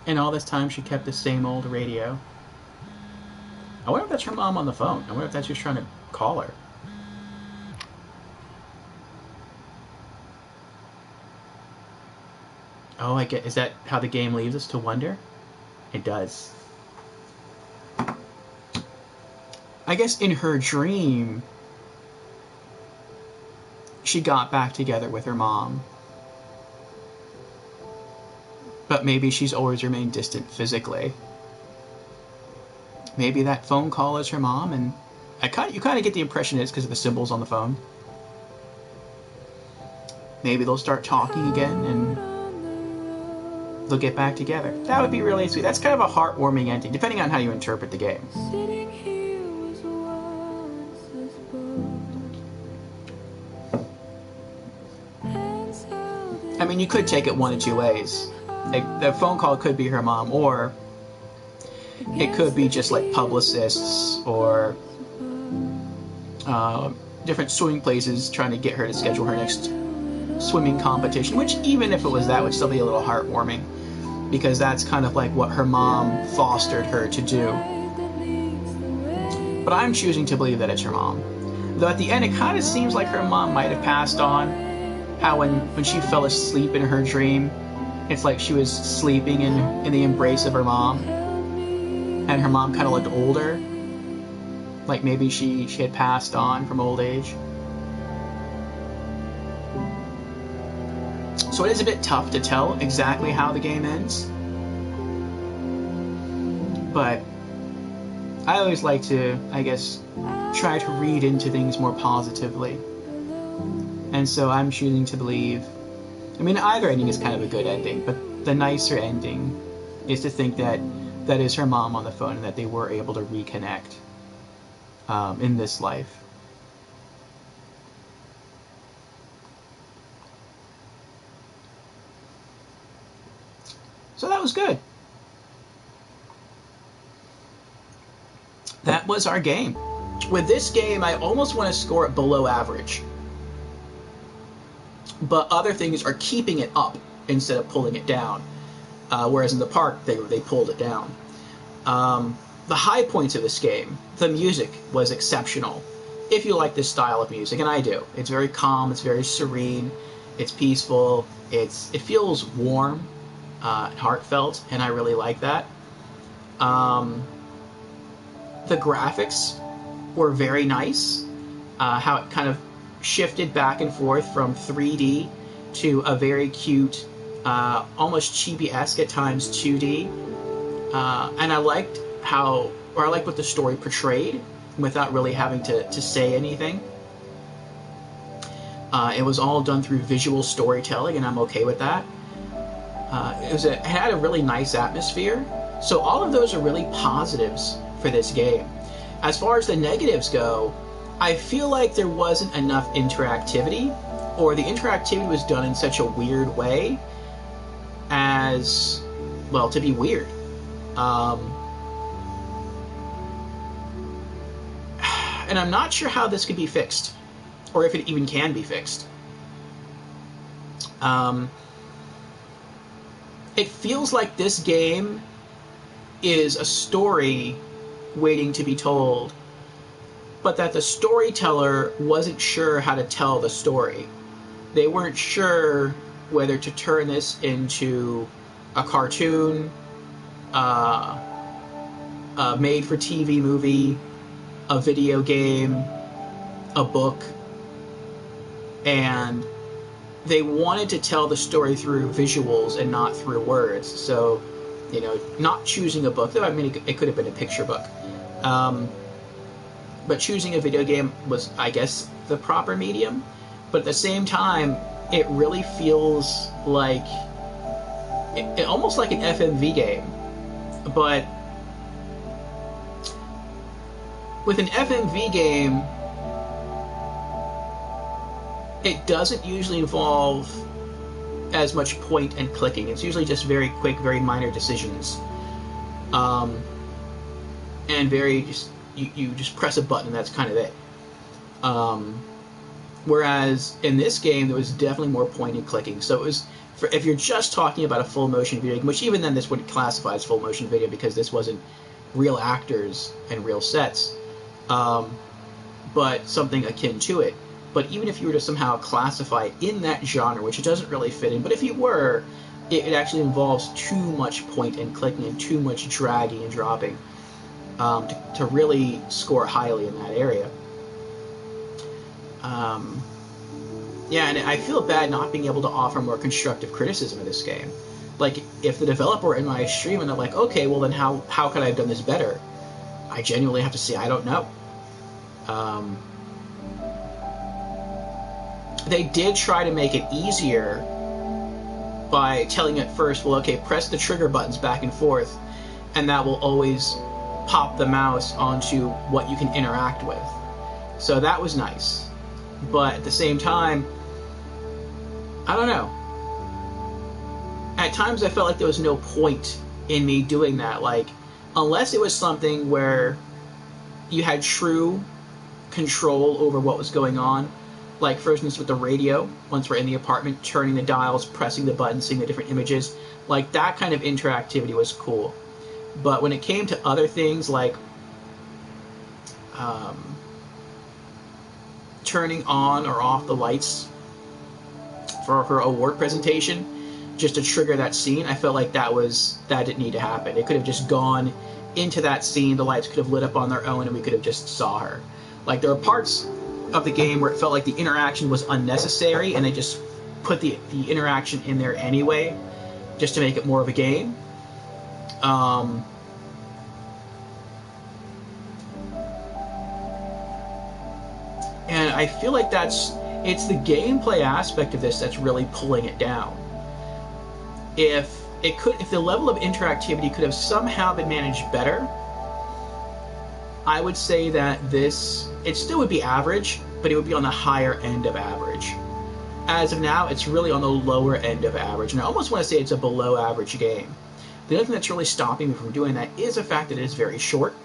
And all this time she kept the same old radio. I wonder if that's her mom on the phone. I wonder if that's just trying to call her. Oh, I get. Is that how the game leaves us to wonder? It does. I guess in her dream, she got back together with her mom. But maybe she's always remained distant physically. Maybe that phone call is her mom, and you kind of get the impression it's because of the symbols on the phone. Maybe they'll start talking again, and they'll get back together. That would be really sweet. That's kind of a heartwarming ending, depending on how you interpret the game. I mean, you could take it one of two ways. Like, the phone call could be her mom, or it could be just like publicists or different swimming places trying to get her to schedule her next swimming competition, which even if it was that would still be a little heartwarming, because that's kind of like what her mom fostered her to do. But I'm choosing to believe that it's her mom. Though at the end it kind of seems like her mom might have passed on. How when she fell asleep in her dream, it's like she was sleeping in the embrace of her mom, and her mom kind of looked older, like maybe she had passed on from old age. So it is a bit tough to tell exactly how the game ends, but I always like to, I guess, try to read into things more positively. And so I'm choosing to believe, I mean, either ending is kind of a good ending, but the nicer ending is to think that that is her mom on the phone and that they were able to reconnect in this life. So that was good. That was our game. With this game, I almost want to score it below average. But other things are keeping it up instead of pulling it down. Whereas in the park, they pulled it down. The high points of this game, the music was exceptional. If you like this style of music, and I do. It's very calm, it's very serene, it's peaceful, it feels warm, heartfelt, and I really like that. The graphics were very nice. How it kind of shifted back and forth from 3D to a very cute, almost chibi-esque at times 2D. And I liked what the story portrayed without really having to say anything. It was all done through visual storytelling, and I'm okay with that. It had a really nice atmosphere. So all of those are really positives for this game. As far as the negatives go, I feel like there wasn't enough interactivity, or the interactivity was done in such a weird way as, well, to be weird. And I'm not sure how this could be fixed, or if it even can be fixed. it feels like this game is a story waiting to be told, but that the storyteller wasn't sure how to tell the story. They weren't sure whether to turn this into a cartoon, a made-for-TV movie, a video game, a book, and they wanted to tell the story through visuals and not through words. So, you know, not choosing a book, though I mean, it could have been a picture book. But choosing a video game was, I guess, the proper medium. But at the same time, it really feels like almost like an FMV game. But with an FMV game, it doesn't usually involve as much point and clicking. It's usually just very quick, very minor decisions. And very just, you just press a button, that's kind of it. Whereas in this game, there was definitely more point and clicking. So it was, if you're just talking about a full motion video game, which even then this wouldn't classify as full motion video because this wasn't real actors and real sets, but something akin to it. But even if you were to somehow classify it in that genre, which it doesn't really fit in, but if you were, it actually involves too much point and clicking and too much dragging and dropping to really score highly in that area. Yeah, and I feel bad not being able to offer more constructive criticism of this game. Like, if the developer were in my stream and they're like, okay, well then how could I have done this better? I genuinely have to say, I don't know. They did try to make it easier by telling it first, well, okay, press the trigger buttons back and forth, and that will always pop the mouse onto what you can interact with. So that was nice. But at the same time, I don't know. At times I felt like there was no point in me doing that. Like, unless it was something where you had true control over what was going on, like for instance with the radio, once we're in the apartment, turning the dials, pressing the buttons, seeing the different images, like that kind of interactivity was cool. But when it came to other things like turning on or off the lights for her award presentation, just to trigger that scene, I felt like that didn't need to happen. It could have just gone into that scene, the lights could have lit up on their own, and we could have just saw her. Like, there were parts of the game where it felt like the interaction was unnecessary, and they just put the interaction in there anyway, just to make it more of a game. And I feel like it's the gameplay aspect of this that's really pulling it down. If the level of interactivity could have somehow been managed better, I would say that it still would be average, but it would be on the higher end of average. As of now, it's really on the lower end of average, and I almost want to say it's a below average game. The other thing that's really stopping me from doing that is the fact that it is very short,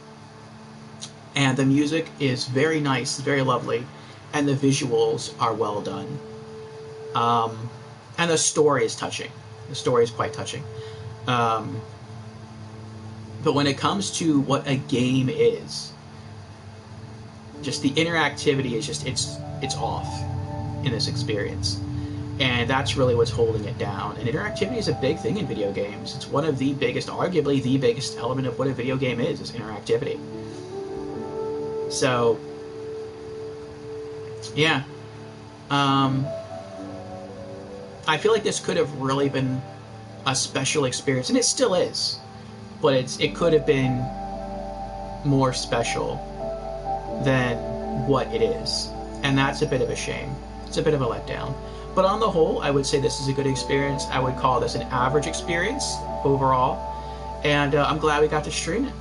and the music is very nice, very lovely, and the visuals are well done. And the story is touching. The story is quite touching. But when it comes to what a game is, just the interactivity is just, it's off in this experience. And that's really what's holding it down. And interactivity is a big thing in video games. It's one of the biggest, arguably the biggest element of what a video game is interactivity. So, yeah. I feel like this could have really been a special experience, and it still is. But it could have been more special than what it is. And that's a bit of a shame. It's a bit of a letdown. But on the whole, I would say this is a good experience. I would call this an average experience overall. And I'm glad we got to stream it.